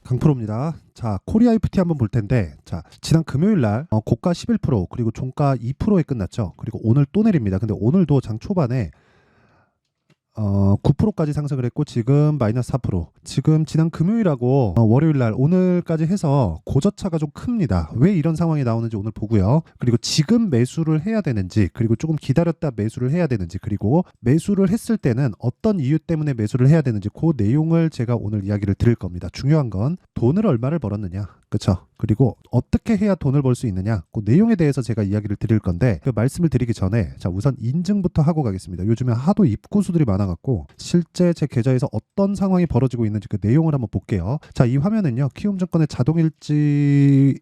강프로입니다. 자, 코리아 FT 한번 볼 텐데, 자, 지난 금요일 날 고가 11% 그리고 종가 2%에 끝났죠. 그리고 오늘 또 내립니다. 근데 오늘도 장 초반에 9%까지 상승을 했고 지금 마이너스 4%. 지금 지난 금요일하고 월요일 날 오늘까지 해서 고저차가 좀 큽니다. 왜 이런 상황이 나오는지 오늘 보고요. 그리고 지금 매수를 해야 되는지, 그리고 조금 기다렸다 매수를 해야 되는지, 그리고 매수를 했을 때는 어떤 이유 때문에 매수를 해야 되는지 그 내용을 제가 오늘 이야기를 드릴 겁니다. 중요한 건 돈을 얼마를 벌었느냐, 그쵸? 그리고 어떻게 해야 돈을 벌 수 있느냐, 그 내용에 대해서 제가 이야기를 드릴 건데, 그 말씀을 드리기 전에 자, 우선 인증부터 하고 가겠습니다. 요즘에 하도 입고수들이 많아갖고 실제 제 계좌에서 어떤 상황이 벌어지고 있는지 그 내용을 한번 볼게요. 자, 이 화면은요, 키움증권의 자동일지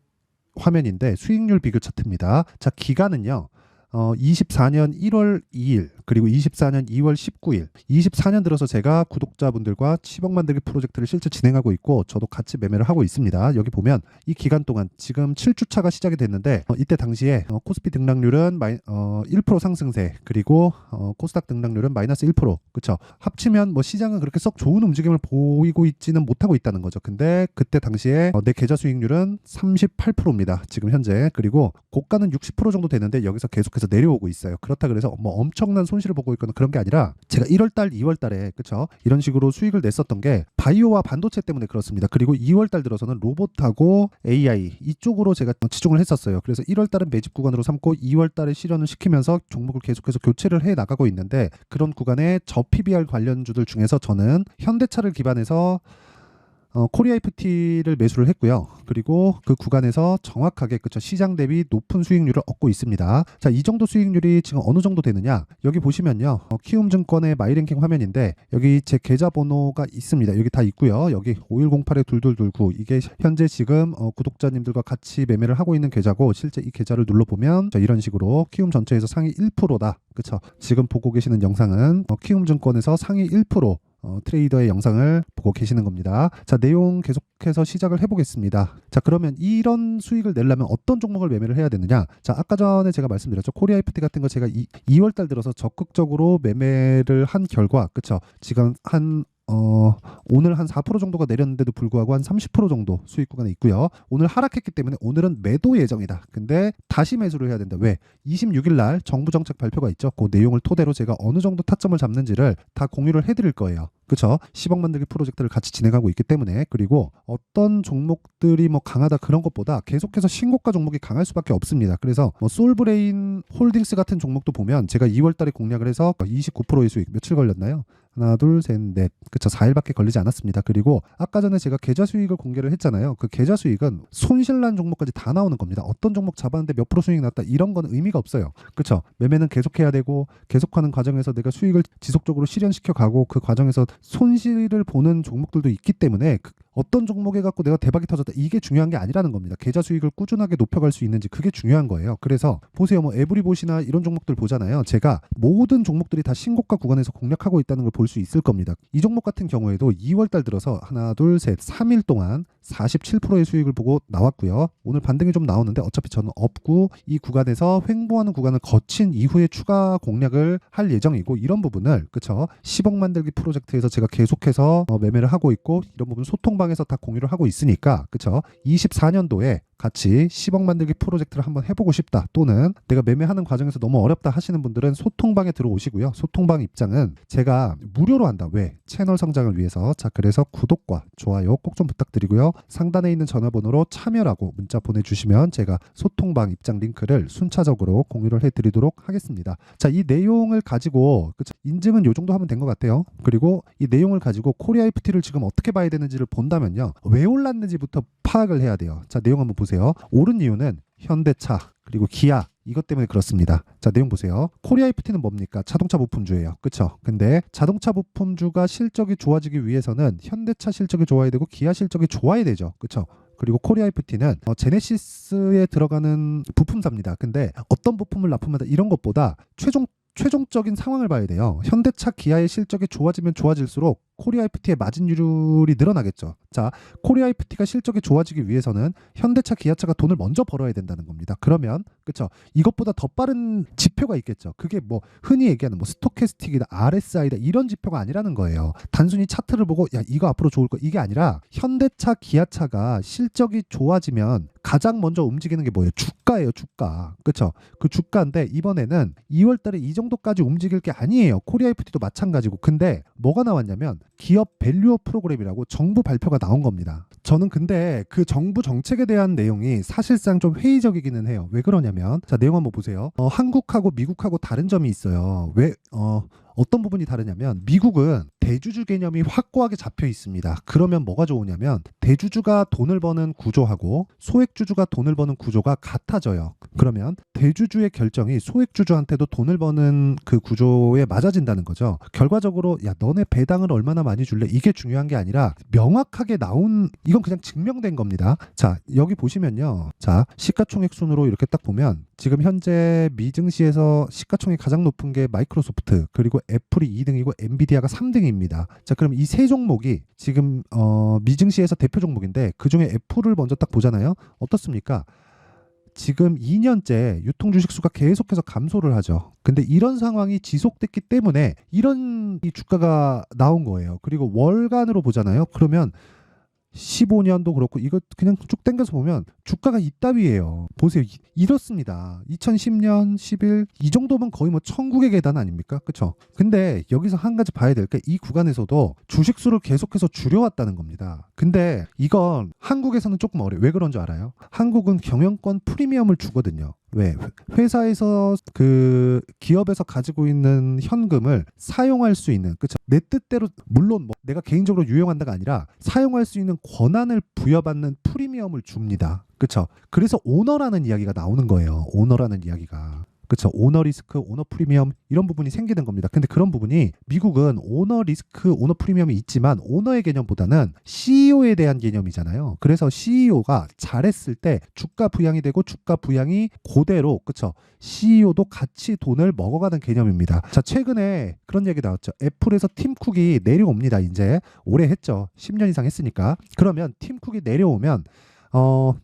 화면인데 수익률 비교 차트입니다. 자, 기간은요 24년 1월 2일 그리고 24년 2월 19일 24년 들어서 제가 구독자분들과 10억 만들기 프로젝트를 실제 진행하고 있고 저도 같이 매매를 하고 있습니다. 여기 보면 이 기간 동안 지금 7주차가 시작이 됐는데 이때 당시에 코스피 등락률은 1% 상승세, 그리고 코스닥 등락률은 마이너스 1%. 그쵸? 합치면 뭐 시장은 그렇게 썩 좋은 움직임을 보이고 있지는 못하고 있다는 거죠. 근데 그때 당시에 내 계좌 수익률은 38%입니다. 지금 현재. 그리고 고가는 60% 정도 되는데 여기서 계속해서 내려오고 있어요. 그렇다 그래서 뭐 엄청난 손실을 보고 있거나 그런 게 아니라, 제가 1월달, 2월달에 그쵸? 이런 식으로 수익을 냈었던 게 바이오와 반도체 때문에 그렇습니다. 그리고 2월달 들어서는 로봇하고 AI 이쪽으로 제가 치중을 했었어요. 그래서 1월달은 매집 구간으로 삼고 2월달에 실현을 시키면서 종목을 계속해서 교체를 해 나가고 있는데, 그런 구간에 저 PBR 관련주들 중에서 저는 현대차를 기반해서 코리아 FT를 매수를 했고요. 그리고 그 구간에서 정확하게 그쵸, 시장 대비 높은 수익률을 얻고 있습니다. 자, 이 정도 수익률이 지금 어느 정도 되느냐, 여기 보시면요, 키움증권의 마이랭킹 화면인데 여기 제 계좌번호가 있습니다. 여기 다 있고요. 여기 5108-2229 이게 현재 지금 구독자님들과 같이 매매를 하고 있는 계좌고, 실제 이 계좌를 눌러보면 이런 식으로 키움 전체에서 상위 1%다. 그쵸? 지금 보고 계시는 영상은 키움증권에서 상위 1% 트레이더의 영상을 보고 계시는 겁니다. 자, 내용 계속해서 시작을 해보겠습니다. 자, 그러면 이런 수익을 내려면 어떤 종목을 매매를 해야 되느냐? 자, 아까 전에 제가 말씀드렸죠. 코리아 FT 같은 거 제가 2월달 들어서 적극적으로 매매를 한 결과, 그쵸? 지금 오늘 한 4% 정도가 내렸는데도 불구하고 한 30% 정도 수익 구간에 있고요. 오늘 하락했기 때문에 오늘은 매도 예정이다. 근데 다시 매수를 해야 된다. 왜? 26일 날 정부 정책 발표가 있죠. 그 내용을 토대로 제가 어느 정도 타점을 잡는지를 다 공유를 해드릴 거예요. 그쵸? 10억 만들기 프로젝트를 같이 진행하고 있기 때문에. 그리고 어떤 종목들이 뭐 강하다 그런 것보다 계속해서 신고가 종목이 강할 수밖에 없습니다. 그래서 뭐 솔브레인 홀딩스 같은 종목도 보면 제가 2월달에 공략을 해서 29%의 수익, 며칠 걸렸나요? 하나, 둘, 셋, 넷. 그쵸? 4일밖에 걸리지 않았습니다. 그리고 아까 전에 제가 계좌 수익을 공개를 했잖아요. 그 계좌 수익은 손실난 종목까지 다 나오는 겁니다. 어떤 종목 잡았는데 몇 프로 수익 났다, 이런 건 의미가 없어요. 그쵸? 매매는 계속해야 되고, 계속하는 과정에서 내가 수익을 지속적으로 실현시켜 가고, 그 과정에서 손실을 보는 종목들도 있기 때문에 어떤 종목에 갖고 내가 대박이 터졌다, 이게 중요한 게 아니라는 겁니다. 계좌 수익을 꾸준하게 높여갈 수 있는지, 그게 중요한 거예요. 그래서 보세요. 뭐 에브리봇이나 이런 종목들 보잖아요. 제가 모든 종목들이 다 신고가 구간에서 공략하고 있다는 걸 볼 수 있을 겁니다. 이 종목 같은 경우에도 2월달 들어서 하나, 둘, 셋, 3일 동안 47%의 수익을 보고 나왔고요. 오늘 반등이 좀 나오는데 어차피 저는 없고 이 구간에서 횡보하는 구간을 거친 이후에 추가 공략을 할 예정이고, 이런 부분을 그쵸, 10억 만들기 프로젝트에서 제가 계속해서 매매를 하고 있고, 이런 부분 소통방에서 다 공유를 하고 있으니까, 그쵸, 24년도에 같이 10억 만들기 프로젝트를 한번 해보고 싶다, 또는 내가 매매하는 과정에서 너무 어렵다 하시는 분들은 소통방에 들어오시고요. 소통방 입장은 제가 무료로 한다. 왜? 채널 성장을 위해서. 자, 그래서 구독과 좋아요 꼭 좀 부탁드리고요. 상단에 있는 전화번호로 참여라고 문자 보내주시면 제가 소통방 입장 링크를 순차적으로 공유를 해드리도록 하겠습니다. 자, 이 내용을 가지고 인증은 요 정도 하면 된 것 같아요. 그리고 이 내용을 가지고 코리아 FT를 지금 어떻게 봐야 되는지를 본다면요, 왜 올랐는지부터 파악을 해야 돼요. 자, 내용 한번 보세요. 오른 이유는 현대차 그리고 기아, 이것 때문에 그렇습니다. 자, 내용 보세요. 코리아 FT는 뭡니까? 자동차 부품주예요. 그쵸? 근데 자동차 부품주가 실적이 좋아지기 위해서는 현대차 실적이 좋아야 되고 기아 실적이 좋아야 되죠. 그쵸? 그리고 코리아 FT는 제네시스에 들어가는 부품사입니다. 근데 어떤 부품을 납품하다 이런 것보다 최종적인 상황을 봐야 돼요. 현대차 기아의 실적이 좋아지면 좋아질수록 코리아 FT의 마진율이 늘어나겠죠. 자, 코리아 FT가 실적이 좋아지기 위해서는 현대차, 기아차가 돈을 먼저 벌어야 된다는 겁니다. 그러면 그렇죠. 이것보다 더 빠른 지표가 있겠죠. 그게 뭐 흔히 얘기하는 뭐 스토캐스틱이다, RSI다 이런 지표가 아니라는 거예요. 단순히 차트를 보고 야 이거 앞으로 좋을 거 이게 아니라 현대차, 기아차가 실적이 좋아지면 가장 먼저 움직이는 게 뭐예요? 주가예요, 주가. 그렇죠? 그 주가인데 이번에는 2월 달에 이 정도까지 움직일 게 아니에요. 코리아 FT도 마찬가지고. 근데 뭐가 나왔냐면 기업 밸류업 프로그램이라고 정부 발표가 나온 겁니다. 저는 근데 그 정부 정책에 대한 내용이 사실상 좀 회의적이기는 해요. 왜 그러냐면 자, 내용 한번 보세요. 한국하고 미국하고 다른 점이 있어요. 어떤 부분이 다르냐면 미국은 대주주 개념이 확고하게 잡혀 있습니다. 그러면 뭐가 좋으냐면 대주주가 돈을 버는 구조하고 소액주주가 돈을 버는 구조가 같아져요. 그러면 대주주의 결정이 소액주주한테도 돈을 버는 그 구조에 맞아진다는 거죠. 결과적으로 야 너네 배당을 얼마나 많이 줄래? 이게 중요한 게 아니라 명확하게 나온 이건 그냥 증명된 겁니다. 자, 여기 보시면요. 자, 시가총액 순으로 이렇게 딱 보면 지금 현재 미증시에서 시가총액이 가장 높은 게 마이크로소프트, 그리고 애플이 2등이고 엔비디아가 3등입니다. 자, 그럼 이 세 종목이 지금 미증시에서 대표 종목인데 그중에 애플을 먼저 딱 보잖아요. 어떻습니까? 지금 2년째 유통 주식 수가 계속해서 감소를 하죠. 근데 이런 상황이 지속됐기 때문에 이런 이 주가가 나온 거예요. 그리고 월간으로 보잖아요. 그러면 15년도 그렇고 이거 그냥 쭉 당겨서 보면 주가가 이따위예요. 보세요. 이렇습니다. 2010년, 11 이 정도면 거의 뭐 천국의 계단 아닙니까? 그렇죠? 근데 여기서 한 가지 봐야 될 게 이 구간에서도 주식 수를 계속해서 줄여왔다는 겁니다. 근데 이건 한국에서는 조금 어려워요. 왜 그런 줄 알아요? 한국은 경영권 프리미엄을 주거든요. 왜? 회사에서 그 기업에서 가지고 있는 현금을 사용할 수 있는, 그쵸? 내 뜻대로 물론 뭐 내가 개인적으로 유용한다가 아니라 사용할 수 있는 권한을 부여받는 프리미엄을 줍니다. 그쵸? 그래서 오너라는 이야기가 나오는 거예요. 오너라는 이야기가. 그쵸? 오너 리스크, 오너 프리미엄 이런 부분이 생기는 겁니다. 근데 그런 부분이 미국은 오너 리스크, 오너 프리미엄이 있지만 오너의 개념보다는 CEO에 대한 개념이잖아요. 그래서 CEO가 잘했을 때 주가 부양이 되고 주가 부양이 그대로 그쵸? CEO도 같이 돈을 먹어가는 개념입니다. 자, 최근에 그런 얘기 나왔죠. 애플에서 팀 쿡이 내려옵니다. 이제 오래 했죠. 10년 이상 했으니까. 그러면 팀 쿡이 내려오면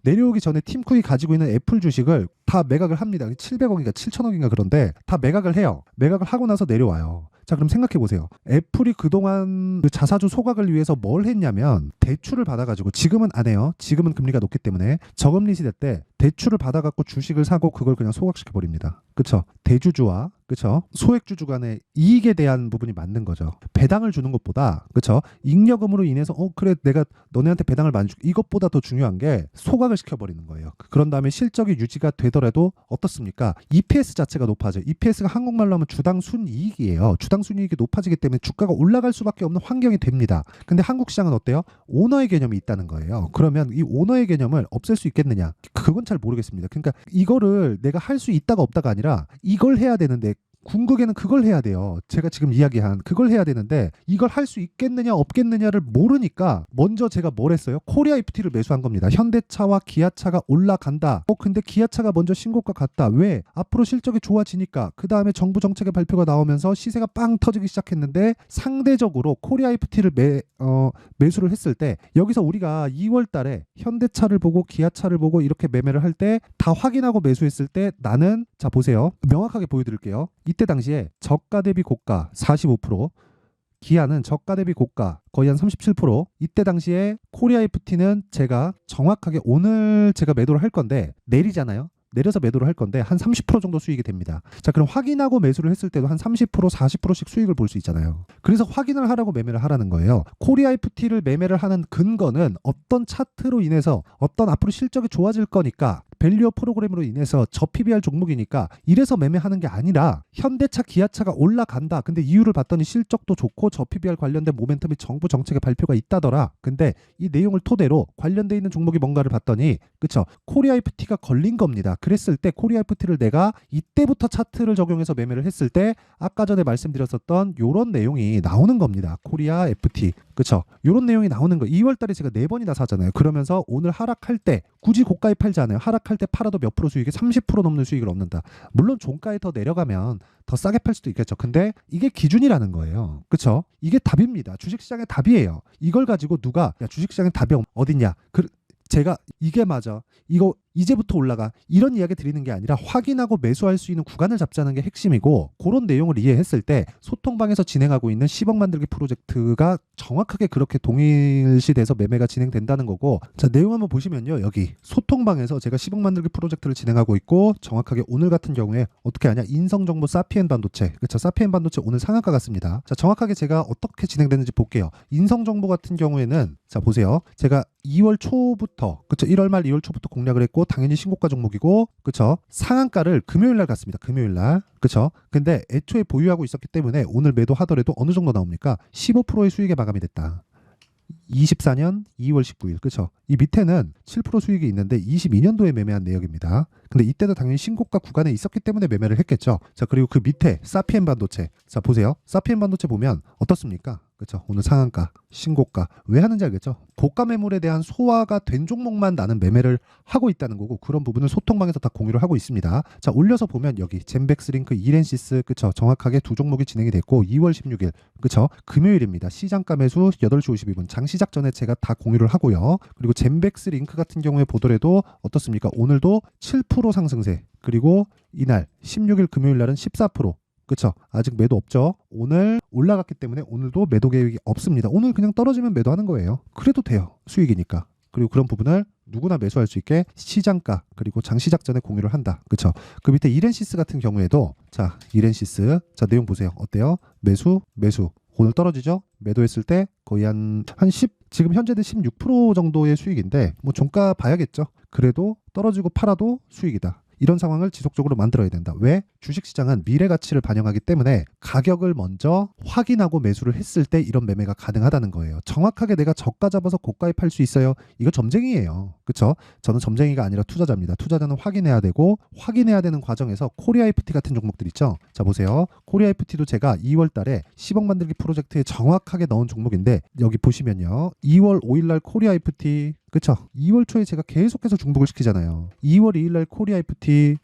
내려오기 전에 팀쿡이 가지고 있는 애플 주식을 다 매각을 합니다. 700억인가 7천억인가 그런데 다 매각을 해요. 매각을 하고 나서 내려와요. 자, 그럼 생각해 보세요. 애플이 그동안 그 자사주 소각을 위해서 뭘 했냐면 대출을 받아가지고 지금은 안 해요. 지금은 금리가 높기 때문에 저금리 시대 때 대출을 받아갖고 주식을 사고 그걸 그냥 소각시켜 버립니다. 그쵸? 대주주와 그쵸? 소액주주 간의 이익에 대한 부분이 맞는 거죠. 배당을 주는 것보다 그쵸? 잉여금으로 인해서 그래 내가 너네한테 배당을 많이 줄게 이것보다 더 중요한 게 소각을 시켜버리는 거예요. 그런 다음에 실적이 유지가 되더라도 어떻습니까? EPS 자체가 높아져요. EPS가 한국말로 하면 주당 순이익이에요. 주당 순이익이 높아지기 때문에 주가가 올라갈 수밖에 없는 환경이 됩니다. 근데 한국 시장은 어때요? 오너의 개념이 있다는 거예요. 그러면 이 오너의 개념을 없앨 수 있겠느냐? 그건 잘 모르겠습니다. 그러니까 이거를 내가 할 수 있다가 없다가 아니라 이걸 해야 되는데 궁극에는 그걸 해야 돼요. 제가 지금 이야기한 그걸 해야 되는데 이걸 할 수 있겠느냐 없겠느냐를 모르니까 먼저 제가 뭘 했어요? 코리아 FT를 매수한 겁니다. 현대차와 기아차가 올라간다. 근데 기아차가 먼저 신고가 갔다. 왜? 앞으로 실적이 좋아지니까. 그 다음에 정부 정책의 발표가 나오면서 시세가 빵 터지기 시작했는데 상대적으로 코리아 FT를 매수를 했을 때 여기서 우리가 2월 달에 현대차를 보고 기아차를 보고 이렇게 매매를 할 때 다 확인하고 매수했을 때 나는 자 보세요. 명확하게 보여드릴게요. 이때 당시에 저가 대비 고가 45%, 기아는 저가 대비 고가 거의 한 37%. 이때 당시에 코리아 FT는 제가 정확하게 오늘 제가 매도를 할 건데 내리잖아요. 내려서 매도를 할 건데 한 30% 정도 수익이 됩니다. 자, 그럼 확인하고 매수를 했을 때도 한 30%, 40%씩 수익을 볼 수 있잖아요. 그래서 확인을 하라고 매매를 하라는 거예요. 코리아 FT를 매매를 하는 근거는 어떤 차트로 인해서 어떤 앞으로 실적이 좋아질 거니까 밸류업 프로그램으로 인해서 저 PBR 종목이니까 이래서 매매하는 게 아니라 현대차, 기아차가 올라간다. 근데 이유를 봤더니 실적도 좋고 저 PBR 관련된 모멘텀이 정부 정책의 발표가 있다더라. 근데 이 내용을 토대로 관련돼 있는 종목이 뭔가를 봤더니 그쵸? 코리아 FT가 걸린 겁니다. 그랬을 때 코리아 FT를 내가 이때부터 차트를 적용해서 매매를 했을 때 아까 전에 말씀드렸었던 요런 내용이 나오는 겁니다. 코리아 FT. 그쵸? 요런 내용이 나오는 거. 2월 달에 제가 4번이나 사잖아요. 그러면서 오늘 하락할 때 굳이 고가에 팔지 않아요. 하락할 때 팔아도 몇 프로 수익이 30% 넘는 수익을 얻는다. 물론 종가에 더 내려가면 더 싸게 팔 수도 있겠죠. 근데 이게 기준이라는 거예요. 그쵸? 이게 답입니다. 주식시장의 답이에요. 이걸 가지고 누가 야 주식시장의 답이 어딨냐? 제가 이게 맞아. 이거 이제부터 올라가. 이런 이야기 드리는 게 아니라 확인하고 매수할 수 있는 구간을 잡자는 게 핵심이고 그런 내용을 이해했을 때 소통방에서 진행하고 있는 10억 만들기 프로젝트가 정확하게 그렇게 동일시돼서 매매가 진행된다는 거고 자 내용 한번 보시면요. 여기 소통방에서 제가 10억 만들기 프로젝트를 진행하고 있고 정확하게 오늘 같은 경우에 어떻게 하냐 인성정보 사피엔 반도체 그렇죠. 사피엔 반도체 오늘 상한가 같습니다. 자 정확하게 제가 어떻게 진행되는지 볼게요. 인성정보 같은 경우에는 자 보세요. 제가 2월 초부터 그쵸 1월 말 2월 초부터 공략을 했고 당연히 신고가 종목이고 그쵸 상한가를 금요일 날 갔습니다. 금요일 날 그쵸 근데 애초에 보유하고 있었기 때문에 오늘 매도하더라도 어느 정도 나옵니까? 15%의 수익에 마감이 됐다. 24년 2월 19일 그쵸 이 밑에는 7% 수익이 있는데 22년도에 매매한 내역입니다. 근데 이때도 당연히 신고가 구간에 있었기 때문에 매매를 했겠죠. 자 그리고 그 밑에 사피엔 반도체 자 보세요. 사피엔 반도체 보면 어떻습니까? 그렇죠. 오늘 상한가, 신고가 왜 하는지 알겠죠? 고가 매물에 대한 소화가 된 종목만 나는 매매를 하고 있다는 거고 그런 부분을 소통방에서 다 공유를 하고 있습니다. 자 올려서 보면 여기 젠백스링크, 이렌시스 그쵸 정확하게 두 종목이 진행이 됐고 2월 16일 그쵸 금요일입니다. 시장가 매수 8시 52분 장 시작 전에 제가 다 공유를 하고요. 그리고 젠백스링크 같은 경우에 보더라도 어떻습니까? 오늘도 7% 상승세 그리고 이날 16일 금요일 날은 14% 그쵸? 아직 매도 없죠? 오늘 올라갔기 때문에 오늘도 매도 계획이 없습니다. 오늘 그냥 떨어지면 매도하는 거예요. 그래도 돼요. 수익이니까. 그리고 그런 부분을 누구나 매수할 수 있게 시장가 그리고 장 시작 전에 공유를 한다. 그쵸? 그 밑에 이렌시스 같은 경우에도 자 이렌시스 자 내용 보세요. 어때요? 매수 오늘 떨어지죠? 매도했을 때 거의 한 10, 지금 현재는 16% 정도의 수익인데 뭐 종가 봐야겠죠? 그래도 떨어지고 팔아도 수익이다. 이런 상황을 지속적으로 만들어야 된다. 왜? 주식시장은 미래 가치를 반영하기 때문에 가격을 먼저 확인하고 매수를 했을 때 이런 매매가 가능하다는 거예요. 정확하게 내가 저가 잡아서 고가에 팔 수 있어요. 이거 점쟁이에요. 그렇죠? 저는 점쟁이가 아니라 투자자입니다. 투자자는 확인해야 되고 확인해야 되는 과정에서 코리아 FT 같은 종목들 있죠. 자 보세요. 코리아 FT도 제가 2월 달에 10억 만들기 프로젝트에 정확하게 넣은 종목인데 여기 보시면요. 2월 5일 날 코리아 FT 그쵸? 2월 초에 제가 계속해서 중복을 시키잖아요. 2월 2일 날 코리아 FT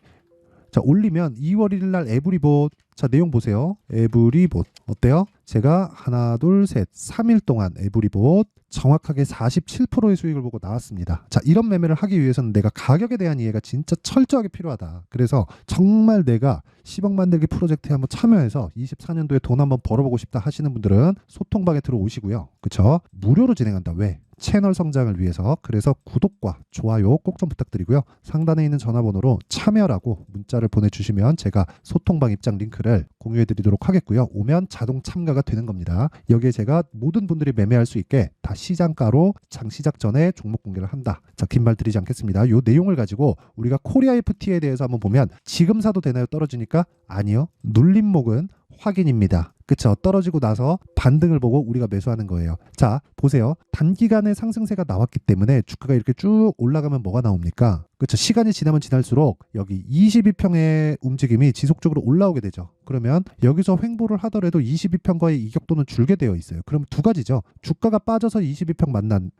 자 올리면 2월 1일 날 에브리봇 자 내용 보세요. 에브리봇 어때요? 제가 하나 둘 셋 3일 동안 에브리봇 정확하게 47%의 수익을 보고 나왔습니다. 자 이런 매매를 하기 위해서는 내가 가격에 대한 이해가 진짜 철저하게 필요하다. 그래서 정말 내가 10억 만들기 프로젝트에 한번 참여해서 24년도에 돈 한번 벌어보고 싶다 하시는 분들은 소통방에 들어오시고요. 그쵸? 무료로 진행한다. 왜? 채널 성장을 위해서 그래서 구독과 좋아요 꼭 좀 부탁드리고요. 상단에 있는 전화번호로 참여라고 문자를 보내주시면 제가 소통방 입장 링크를 공유해드리도록 하겠고요. 오면 자동 참가가 되는 겁니다. 여기에 제가 모든 분들이 매매할 수 있게 다 시장가로 장 시작 전에 종목 공개를 한다. 자, 긴 말 드리지 않겠습니다. 이 내용을 가지고 우리가 코리아 FT에 대해서 한번 보면 지금 사도 되나요? 떨어지니까? 아니요. 눌림목은 확인입니다. 그쵸? 떨어지고 나서 반등을 보고 우리가 매수하는 거예요. 자, 보세요. 단기간에 상승세가 나왔기 때문에 주가가 이렇게 쭉 올라가면 뭐가 나옵니까? 그쵸? 시간이 지나면 지날수록 여기 22평의 움직임이 지속적으로 올라오게 되죠. 그러면 여기서 횡보를 하더라도 22평과의 이격도는 줄게 되어 있어요. 그럼 두 가지죠. 주가가 빠져서 22평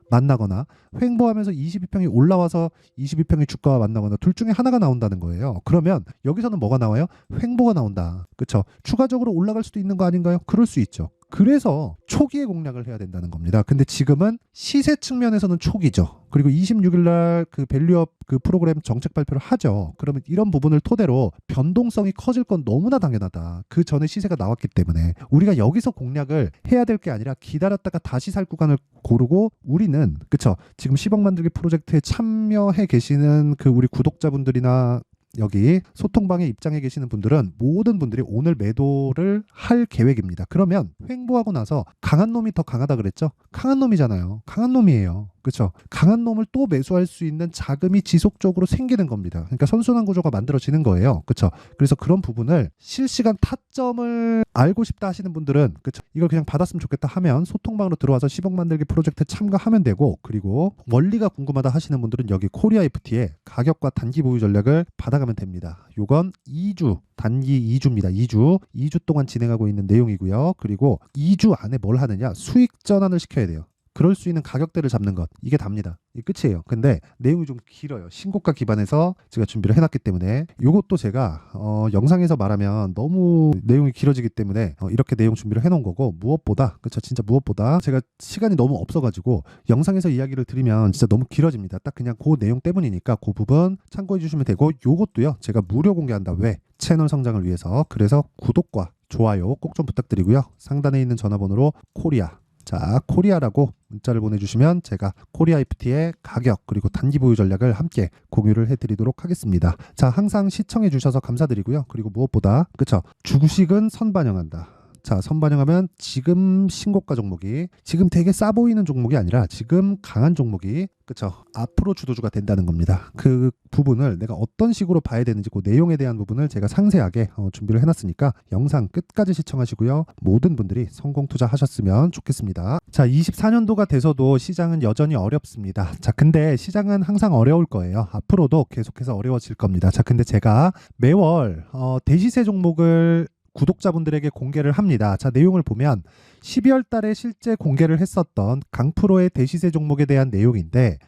만나거나 횡보하면서 22평이 올라와서 22평이 주가와 만나거나 둘 중에 하나가 나온다는 거예요. 그러면 여기서는 뭐가 나와요? 횡보가 나온다. 그쵸? 추가적으로 올라갈 수도 있는 거 아닌가요? 그럴 수 있죠. 그래서 초기에 공략을 해야 된다는 겁니다. 근데 지금은 시세 측면에서는 초기죠. 그리고 26일 날 그 밸류업 그 프로그램 정책 발표를 하죠. 그러면 이런 부분을 토대로 변동성이 커질 건 너무나 당연하다. 그 전에 시세가 나왔기 때문에 우리가 여기서 공략을 해야 될 게 아니라 기다렸다가 다시 살 구간을 고르고 우리는 그쵸? 지금 10억 만들기 프로젝트에 참여해 계시는 그 우리 구독자분들이나 여기 소통방에 입장해 계시는 분들은 모든 분들이 오늘 매도를 할 계획입니다. 그러면 횡보하고 나서 강한 놈이 더 강하다 그랬죠? 강한 놈이잖아요. 강한 놈이에요. 그렇죠? 강한 놈을 또 매수할 수 있는 자금이 지속적으로 생기는 겁니다. 그러니까 선순환 구조가 만들어지는 거예요. 그렇죠? 그래서 그런 부분을 실시간 타점을 알고 싶다 하시는 분들은 그렇죠? 이걸 그냥 받았으면 좋겠다 하면 소통방으로 들어와서 10억 만들기 프로젝트 참가하면 되고, 그리고 원리가 궁금하다 하시는 분들은 여기 코리아 FT의 가격과 단기 보유 전략을 받아가면 됩니다. 요건 2주, 단기 2주입니다. 2주 동안 진행하고 있는 내용이고요. 그리고 2주 안에 뭘 하느냐? 수익 전환을 시켜야 돼요. 그럴 수 있는 가격대를 잡는 것, 이게 답니다. 이게 끝이에요. 근데 내용이 좀 길어요. 신고가 기반에서 제가 준비를 해놨기 때문에 이것도 제가 영상에서 말하면 너무 내용이 길어지기 때문에 이렇게 내용 준비를 해놓은 거고, 무엇보다 그쵸, 진짜 무엇보다 제가 시간이 너무 없어가지고 영상에서 이야기를 드리면 진짜 너무 길어집니다. 딱 그냥 그 내용 때문이니까 그 부분 참고해 주시면 되고, 요것도요 제가 무료 공개한다. 왜? 채널 성장을 위해서. 그래서 구독과 좋아요 꼭 좀 부탁드리고요. 상단에 있는 전화번호로 코리아, 자, 코리아라고 문자를 보내주시면 제가 코리아 FT의 가격 그리고 단기 보유 전략을 함께 공유를 해드리도록 하겠습니다. 자, 항상 시청해 주셔서 감사드리고요. 그리고 무엇보다 그쵸, 주식은 선반영한다. 자, 선반영하면 지금 신고가 종목이, 지금 되게 싸 보이는 종목이 아니라 지금 강한 종목이 그쵸, 앞으로 주도주가 된다는 겁니다. 그 부분을 내가 어떤 식으로 봐야 되는지 그 내용에 대한 부분을 제가 상세하게 준비를 해놨으니까 영상 끝까지 시청하시고요. 모든 분들이 성공 투자하셨으면 좋겠습니다. 자, 24년도가 돼서도 시장은 여전히 어렵습니다. 자, 근데 시장은 항상 어려울 거예요. 앞으로도 계속해서 어려워질 겁니다. 자, 근데 제가 매월 대시세 종목을 구독자분들에게 공개를 합니다. 자, 내용을 보면 12월 달에 실제 공개를 했었던 강프로의 대시세 종목에 대한 내용인데,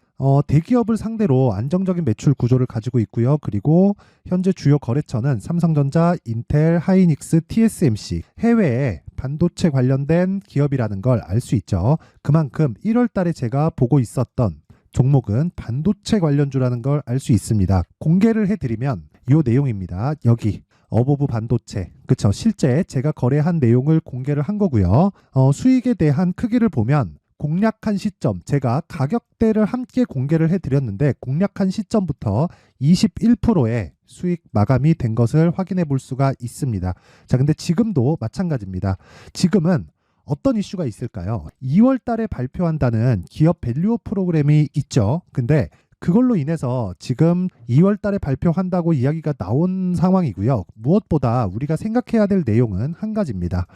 대기업을 상대로 안정적인 매출 구조를 가지고 있고요. 그리고 현재 주요 거래처는 삼성전자, 인텔, 하이닉스, TSMC, 해외에 반도체 관련된 기업이라는 걸 알 수 있죠. 그만큼 1월 달에 제가 보고 있었던 종목은 반도체 관련주라는 걸 알 수 있습니다. 공개를 해드리면 이 내용입니다. 여기 어보브 반도체, 그쵸, 실제 제가 거래한 내용을 공개를 한 거고요. 수익에 대한 크기를 보면 공략한 시점, 제가 가격대를 함께 공개를 해드렸는데 공략한 시점부터 21%의 수익 마감이 된 것을 확인해 볼 수가 있습니다. 자, 근데 지금도 마찬가지입니다. 지금은 어떤 이슈가 있을까요? 2월 달에 발표한다는 기업 밸류업 프로그램이 있죠. 근데 그걸로 인해서 지금 2월 달에 발표한다고 이야기가 나온 상황이고요. 무엇보다 우리가 생각해야 될 내용은 한 가지입니다.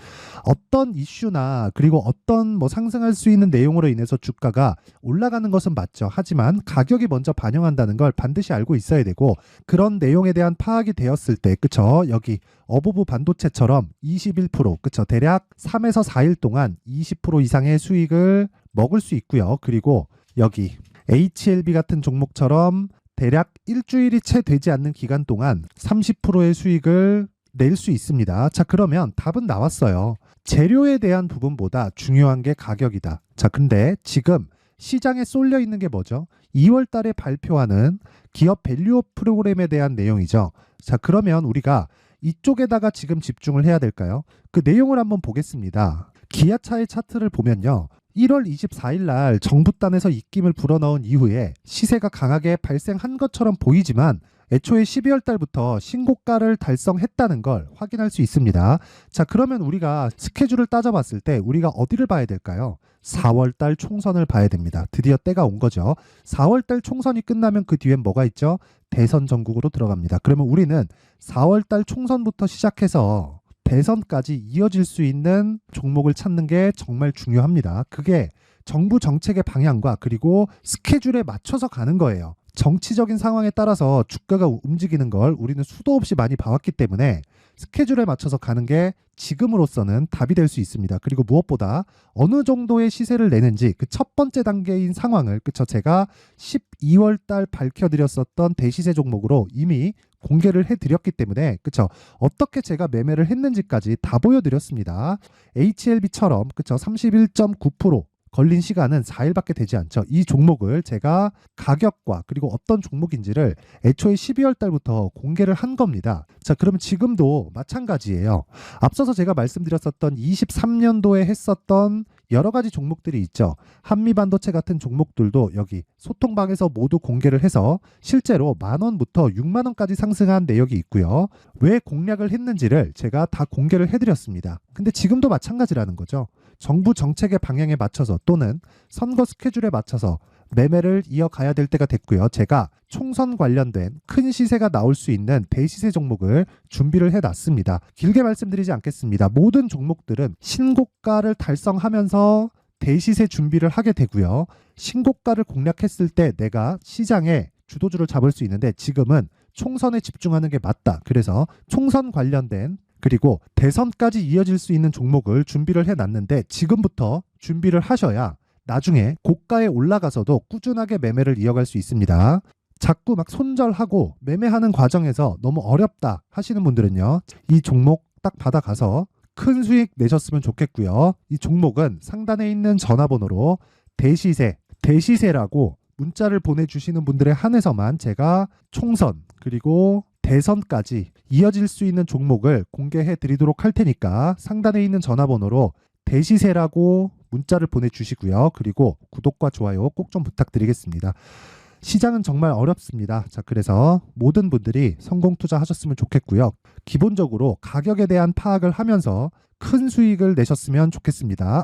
어떤 이슈나 그리고 어떤 상승할 수 있는 내용으로 인해서 주가가 올라가는 것은 맞죠. 하지만 가격이 먼저 반영한다는 걸 반드시 알고 있어야 되고, 그런 내용에 대한 파악이 되었을 때, 그쵸, 여기 어보브 반도체처럼 21%, 그쵸, 대략 3에서 4일 동안 20% 이상의 수익을 먹을 수 있고요. 그리고 여기 HLB 같은 종목처럼 대략 일주일이 채 되지 않는 기간 동안 30%의 수익을 낼 수 있습니다. 자, 그러면 답은 나왔어요. 재료에 대한 부분보다 중요한 게 가격이다. 자, 근데 지금 시장에 쏠려 있는 게 뭐죠? 2월 달에 발표하는 기업 밸류업 프로그램에 대한 내용이죠. 자, 그러면 우리가 이쪽에다가 지금 집중을 해야 될까요? 그 내용을 한번 보겠습니다. 기아차의 차트를 보면요. 1월 24일 날 정부단에서 입김을 불어넣은 이후에 시세가 강하게 발생한 것처럼 보이지만 애초에 12월 달부터 신고가를 달성했다는 걸 확인할 수 있습니다. 자, 그러면 우리가 스케줄을 따져봤을 때 우리가 어디를 봐야 될까요? 4월 달 총선을 봐야 됩니다. 드디어 때가 온 거죠. 4월 달 총선이 끝나면 그 뒤엔 뭐가 있죠? 대선 전국으로 들어갑니다. 그러면 우리는 4월 달 총선부터 시작해서 대선까지 이어질 수 있는 종목을 찾는 게 정말 중요합니다. 그게 정부 정책의 방향과 그리고 스케줄에 맞춰서 가는 거예요. 정치적인 상황에 따라서 주가가 움직이는 걸 우리는 수도 없이 많이 봐왔기 때문에 스케줄에 맞춰서 가는 게 지금으로서는 답이 될 수 있습니다. 그리고 무엇보다 어느 정도의 시세를 내는지 그 첫 번째 단계인 상황을, 그쵸, 제가 12월 달 밝혀드렸었던 대시세 종목으로 이미 공개를 해드렸기 때문에, 그쵸, 어떻게 제가 매매를 했는지까지 다 보여드렸습니다. HLB처럼, 그쵸, 31.9% 걸린 시간은 4일밖에 되지 않죠. 이 종목을 제가 가격과 그리고 어떤 종목인지를 애초에 12월 달부터 공개를 한 겁니다. 자, 그러면 지금도 마찬가지예요. 앞서서 제가 말씀드렸었던 23년도에 했었던 여러 가지 종목들이 있죠. 한미반도체 같은 종목들도 여기 소통방에서 모두 공개를 해서 실제로 10,000원부터 60,000원까지 상승한 내역이 있고요. 왜 공략을 했는지를 제가 다 공개를 해드렸습니다. 근데 지금도 마찬가지라는 거죠. 정부 정책의 방향에 맞춰서 또는 선거 스케줄에 맞춰서 매매를 이어가야 될 때가 됐고요. 제가 총선 관련된 큰 시세가 나올 수 있는 대시세 종목을 준비를 해놨습니다. 길게 말씀드리지 않겠습니다. 모든 종목들은 신고가를 달성하면서 대시세 준비를 하게 되고요. 신고가를 공략했을 때 내가 시장에 주도주를 잡을 수 있는데 지금은 총선에 집중하는 게 맞다. 그래서 총선 관련된 그리고 대선까지 이어질 수 있는 종목을 준비를 해놨는데 지금부터 준비를 하셔야 나중에 고가에 올라가서도 꾸준하게 매매를 이어갈 수 있습니다. 자꾸 막 손절하고 매매하는 과정에서 너무 어렵다 하시는 분들은요. 이 종목 딱 받아가서 큰 수익 내셨으면 좋겠고요. 이 종목은 상단에 있는 전화번호로 대시세라고 문자를 보내주시는 분들에 한해서만 제가 총선 그리고 대선까지 이어질 수 있는 종목을 공개해 드리도록 할 테니까 상단에 있는 전화번호로 대시세라고 문자를 보내주시고요. 그리고 구독과 좋아요 꼭 좀 부탁드리겠습니다. 시장은 정말 어렵습니다. 자, 그래서 모든 분들이 성공 투자하셨으면 좋겠고요. 기본적으로 가격에 대한 파악을 하면서 큰 수익을 내셨으면 좋겠습니다.